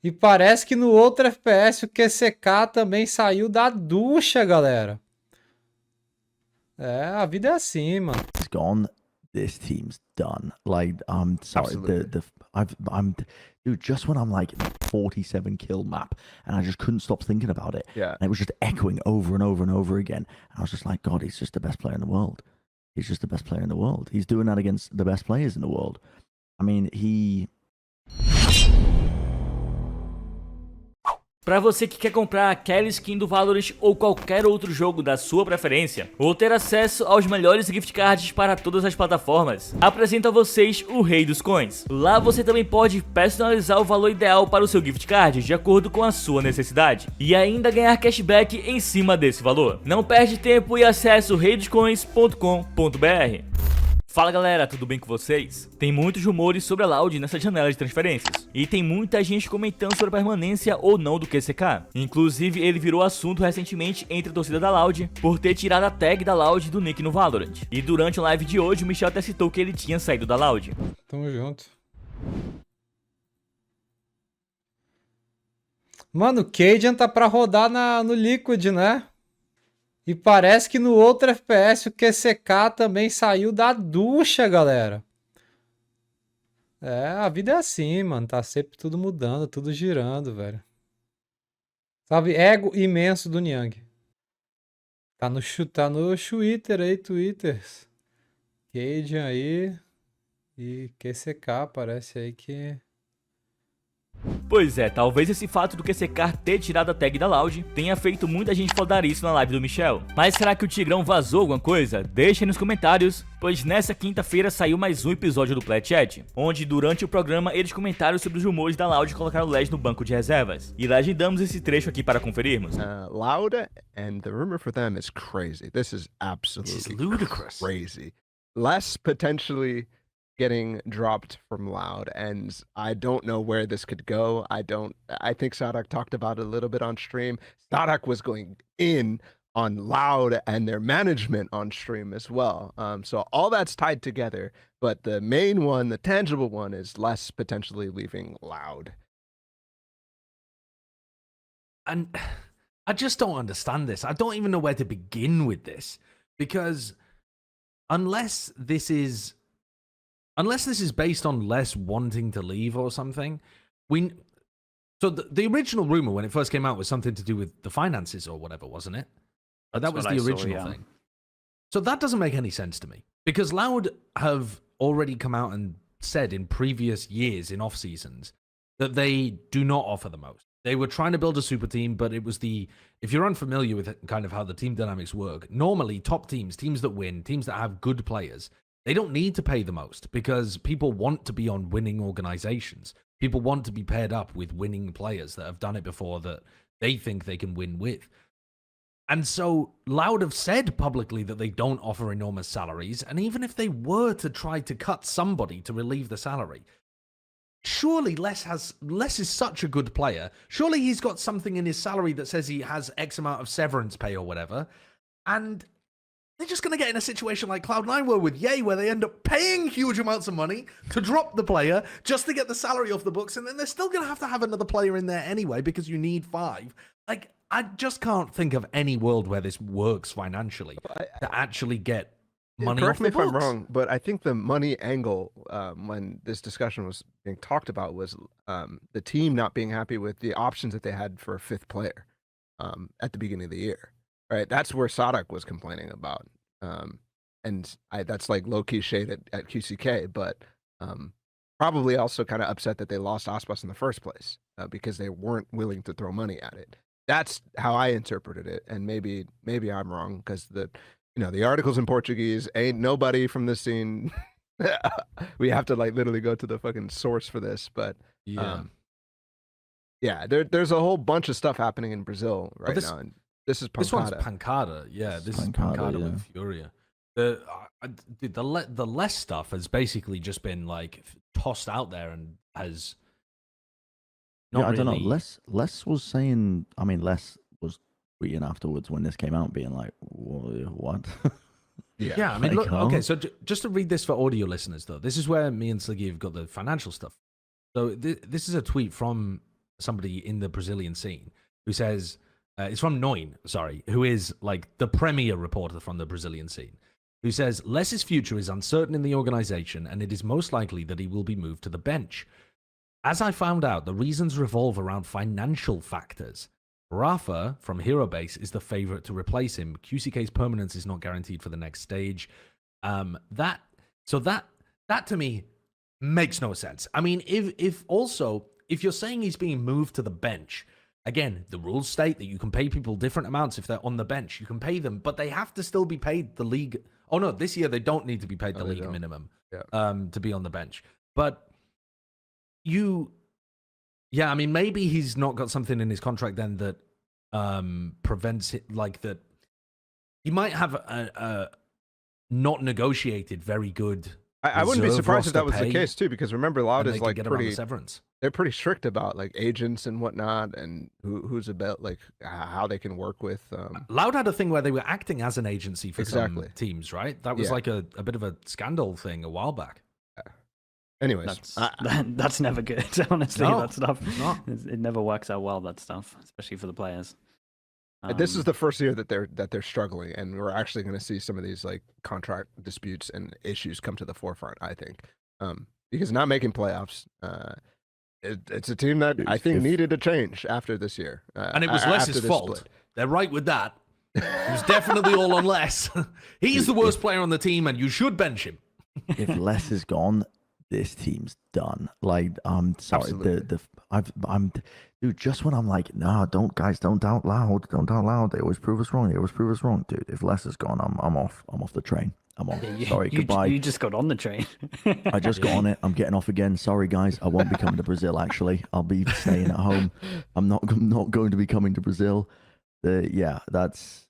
E parece que no outro FPS o QCK também saiu da ducha, galera. É, a vida é assim, mano. It's gone. This team's done. Like, I'm sorry. Dude, just when I'm like 47 kill map, and I just couldn't stop thinking about it. Yeah. And it was just echoing over and over and over again. And I was just like, God, he's just the best player in the world. He's just the best player in the world. He's doing that against the best players in the world. I mean, he... Para você que quer comprar aquela skin do Valorant ou qualquer outro jogo da sua preferência, ou ter acesso aos melhores gift cards para todas as plataformas, apresento a vocês o Rei dos Coins. Lá você também pode personalizar o valor ideal para o seu gift card de acordo com a sua necessidade e ainda ganhar cashback em cima desse valor. Não perde tempo e acesse o reidoscoins.com.br. Fala galera, tudo bem com vocês? Tem muitos rumores sobre a Loud nessa janela de transferências, e tem muita gente comentando sobre a permanência ou não do QCK. Inclusive ele virou assunto recentemente entre a torcida da Loud por ter tirado a tag da Loud do nick no Valorant. E durante o live de hoje o Michel até citou que ele tinha saído da Loud. Tamo junto. Mano, o Cajun tá pra rodar no Liquid, né? E parece que no outro FPS o QCK também saiu da ducha, galera. É, a vida é assim, mano. Tá sempre tudo mudando, tudo girando, velho. Sabe, ego imenso do Niang. Tá no Twitter aí, Twitters. Cajun aí. E QCK parece aí que... Pois é, talvez esse fato do QCK ter tirado a tag da Loud tenha feito muita gente falar isso na live do Michel. Mas será que o Tigrão vazou alguma coisa? Deixem nos comentários, pois nessa quinta-feira saiu mais um episódio do Play Chat, onde durante o programa eles comentaram sobre os rumores da Loud colocar o LED no banco de reservas. E legendamos esse trecho aqui para conferirmos. Loud, and the rumor for them is crazy. This is absolutely ludicrous. Crazy. Less potentially getting dropped from Loud, and I don't know where this could go. I think Sadak talked about it a little bit on stream. Sadak was going in on Loud and their management on stream as well. So all that's tied together, but the main one, the tangible one, is less potentially leaving Loud. And I just don't understand this. I don't even know where to begin with this, because unless this is based on less wanting to leave or something, so the original rumor when it first came out was something to do with the finances or whatever, wasn't it? That was the original thing. So that doesn't make any sense to me, because Loud have already come out and said in previous years in off seasons that they do not offer the most. They were trying to build a super team, but it was if you're unfamiliar with kind of how the team dynamics work, normally top teams that win, teams that have good players, they don't need to pay the most, because people want to be on winning organizations. People want to be paired up with winning players that have done it before, that they think they can win with. And so Loud have said publicly that they don't offer enormous salaries, and even if they were to try to cut somebody to relieve the salary, surely Les is such a good player. Surely he's got something in his salary that says he has X amount of severance pay or whatever, and they're just going to get in a situation like Cloud9 were with Ye, where they end up paying huge amounts of money to drop the player just to get the salary off the books, and then they're still going to have another player in there anyway because you need 5. Like, I just can't think of any world where this works financially to actually get money off the books. Correct me if I'm wrong, but I think the money angle when this discussion was being talked about was the team not being happy with the options that they had for a 5th player at the beginning of the year. Right, that's where Sadak was complaining about, and that's like low-key shade at QCK, but probably also kind of upset that they lost Aspas in the first place because they weren't willing to throw money at it. That's how I interpreted it, and maybe I'm wrong, because the articles in Portuguese, ain't nobody from this scene. We have to like literally go to the fucking source for this, but yeah, there's a whole bunch of stuff happening in Brazil right now. And this is Pancada. This one's Pancada. Yeah, this is Pancada with Furia. The less stuff has basically just been like tossed out there and has not I don't know. really... Les was saying. I mean, Les was tweeting afterwards when this came out, being like, "What?" Yeah. I mean, look. Okay, so just to read this for audio listeners, though, this is where me and Sliggy have got the financial stuff. So this is a tweet from somebody in the Brazilian scene who says, it's from Noin, sorry, who is like the premier reporter from the Brazilian scene, who says, Les's future is uncertain in the organization, and it is most likely that he will be moved to the bench. As I found out, the reasons revolve around financial factors. Rafa from Hero Base is the favorite to replace him. QCK's permanence is not guaranteed for the next stage. That to me makes no sense. I mean, if you're saying he's being moved to the bench, again, the rules state that you can pay people different amounts if they're on the bench. You can pay them, but they have to still be paid the league. Oh no, this year they don't need to be paid the league minimum to be on the bench. But I mean, maybe he's not got something in his contract then that prevents it, like that. He might have a not negotiated very good. I wouldn't be surprised if that was the case too, because remember, Loud is like pretty severance. They're pretty strict about like agents and whatnot, and who's about like how they can work with. Loud had a thing where they were acting as an agency for some teams, right? That was like a bit of a scandal thing a while back. Anyways, that's never good. Honestly, No, that stuff. no. It never works out well. That stuff, especially for the players. This is the first year that they're struggling, and we're actually going to see some of these like contract disputes and issues come to the forefront. I think because not making playoffs, it's a team that I think needed a change after this year, and it was Les's fault. Split. They're right with that. It was definitely all on Les. He's the worst player on the team, and you should bench him. If Les is gone, this team's done. Like, I'm sorry, dude, just when I'm like, no, don't doubt Loud. They always prove us wrong. Dude, if Les is gone, I'm off the train. I'm off. Sorry, goodbye. You just got on the train. I just got on it. I'm getting off again. Sorry, guys. I won't be coming to Brazil, actually. I'll be staying at home. I'm not going to be coming to Brazil. It's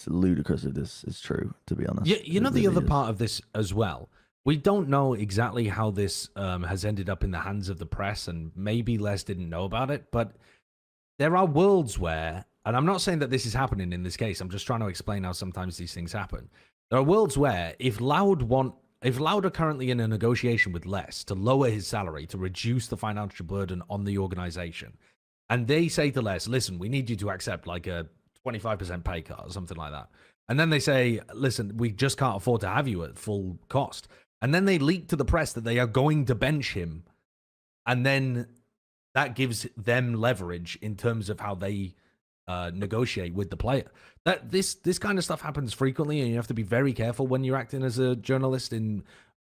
ludicrous if this is true, to be honest. You know, the other part of this as well, we don't know exactly how this has ended up in the hands of the press, and maybe Les didn't know about it, but there are worlds where, and I'm not saying that this is happening in this case, I'm just trying to explain how sometimes these things happen. There are worlds where if Loud are currently in a negotiation with Les to lower his salary, to reduce the financial burden on the organization, and they say to Les, listen, we need you to accept like a 25% pay cut or something like that. And then they say, listen, we just can't afford to have you at full cost. And then they leak to the press that they are going to bench him. And then that gives them leverage in terms of how they negotiate with the player. That this kind of stuff happens frequently, and you have to be very careful when you're acting as a journalist in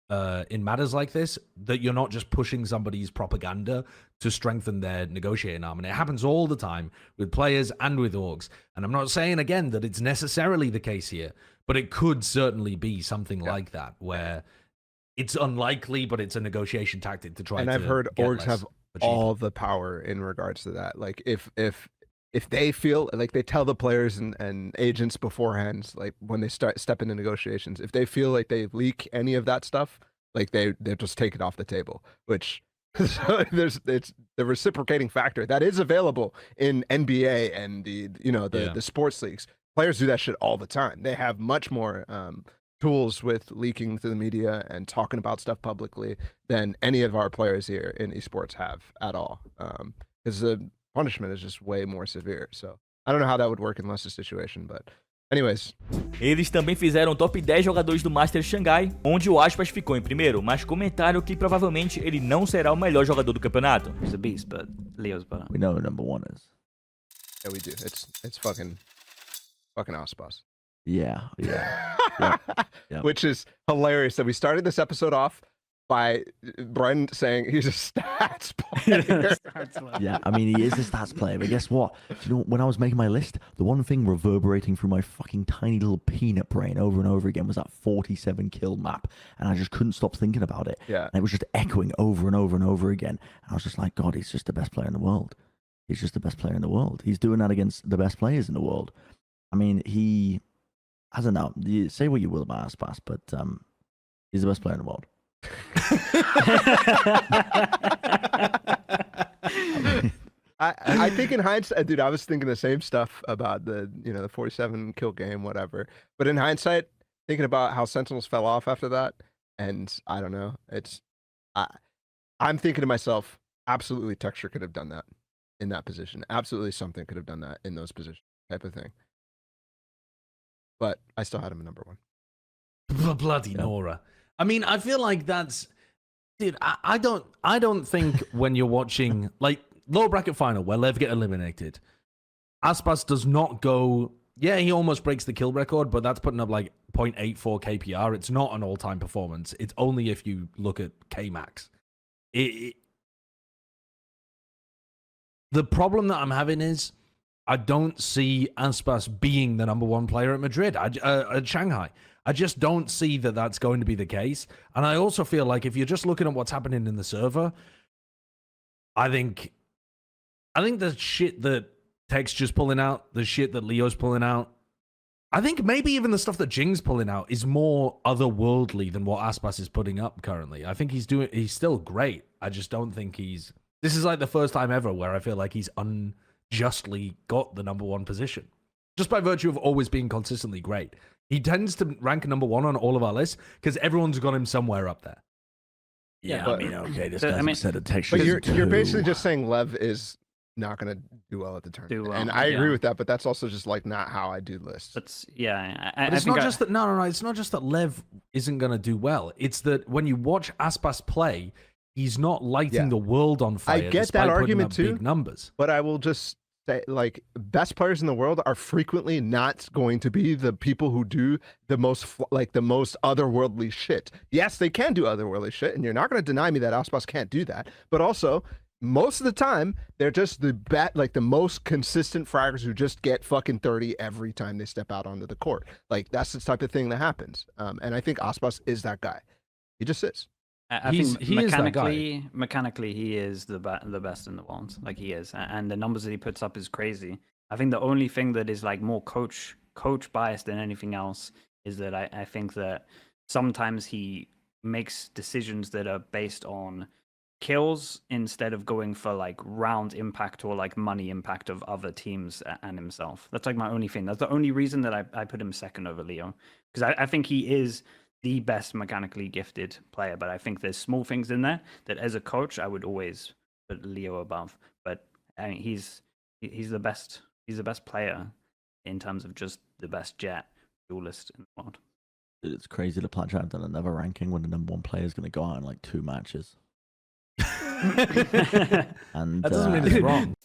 matters like this, that you're not just pushing somebody's propaganda to strengthen their negotiating arm. And it happens all the time with players and with orgs. And I'm not saying, again, that it's necessarily the case here, but it could certainly be something like that, where it's unlikely, but it's a negotiation tactic to try. And I've heard orgs have all the power in regards to that. Like if they feel like, they tell the players and agents beforehand, like when they step into negotiations, if they feel like they leak any of that stuff, like they just take it off the table. Which it's the reciprocating factor that is available in NBA and the sports leagues. Players do that shit all the time. They have much more tools with leaking to the media and talking about stuff publicly than any of our players here in esports have at all. Because the punishment is just way more severe. So I don't know how that would work in Les's situation, but anyways. Eles também fizeram top 10 jogadores do Master Xangai, onde o Aspas ficou em primeiro, mas comentaram que provavelmente ele não será o melhor jogador do campeonato. He's a beast, but Leo's better. We know who number one is. Yeah, we do. It's fucking Aspas. Yeah. Which is hilarious that we started this episode off by Bren saying he's a stats player. Yeah, I mean, he is a stats player, but guess what? You know, when I was making my list, the one thing reverberating through my fucking tiny little peanut brain over and over again was that 47 kill map, and I just couldn't stop thinking about it. Yeah. And it was just echoing over and over and over again. And I was just like, God, he's just the best player in the world. He's just the best player in the world. He's doing that against the best players in the world. I mean, I don't know. You say what you will about Aspas, but he's the best player in the world. I think in hindsight, dude, I was thinking the same stuff about the 47 kill game, whatever. But in hindsight, thinking about how Sentinels fell off after that, and I don't know, I'm thinking to myself, absolutely texture could have done that in that position. Absolutely something could have done that in those positions, type of thing. But I still had him at number 1. Bloody Nora. I mean, I feel like that's, dude. I don't think when you're watching like lower bracket final where Lev get eliminated, Aspas does not go. Yeah, he almost breaks the kill record, but that's putting up like 0.84 KPR. It's not an all-time performance. It's only if you look at K-Max. The problem that I'm having is I don't see Aspas being the number 1 player at Madrid, at Shanghai. I just don't see that that's going to be the case. And I also feel like if you're just looking at what's happening in the server, I think the shit that Texture's pulling out, the shit that Leo's pulling out, I think maybe even the stuff that Jing's pulling out is more otherworldly than what Aspas is putting up currently. I think he's still great. I just don't think this is like the first time ever where I feel like he's unjustly got the number 1 position. Just by virtue of always being consistently great. He tends to rank number 1 on all of our lists because everyone's got him somewhere up there. Yeah, but- I mean, okay, this I guy's mean- upset at texture. But you're basically just saying Lev is not going to do well at the tournament. Do well, And I agree yeah. with that, but that's also just like not how I do lists. But yeah, But it's not just that. No. It's not just that Lev isn't going to do well. It's that when you watch Aspas play, he's not lighting Yeah. the world on fire. I get despite that putting argument up too. Big numbers. But I will just say, like, best players in the world are frequently not going to be the people who do the most otherworldly shit. Yes, they can do otherworldly shit, and you're not going to deny me that Aspas can't do that. But also, most of the time, they're just the most consistent fraggers who just get fucking 30 every time they step out onto the court. Like, that's the type of thing that happens. And I think Aspas is that guy. He just is. I He think is that guy. mechanically, he is the best in the world. Like he is, and the numbers that he puts up is crazy. I think the only thing that is like more coach biased than anything else is that I think that sometimes he makes decisions that are based on kills instead of going for like round impact or like money impact of other teams and himself. That's like my only thing. That's the only reason that I put him second over Leo, because I think he is the best mechanically gifted player, but I think there's small things in there that as a coach I would always put Leo above. But I mean, he's the best player in terms of just the best jet duelist in the world. It's crazy that Plancha have done another ranking when the number 1 player is going to go out in like 2 matches. And That doesn't mean it's wrong.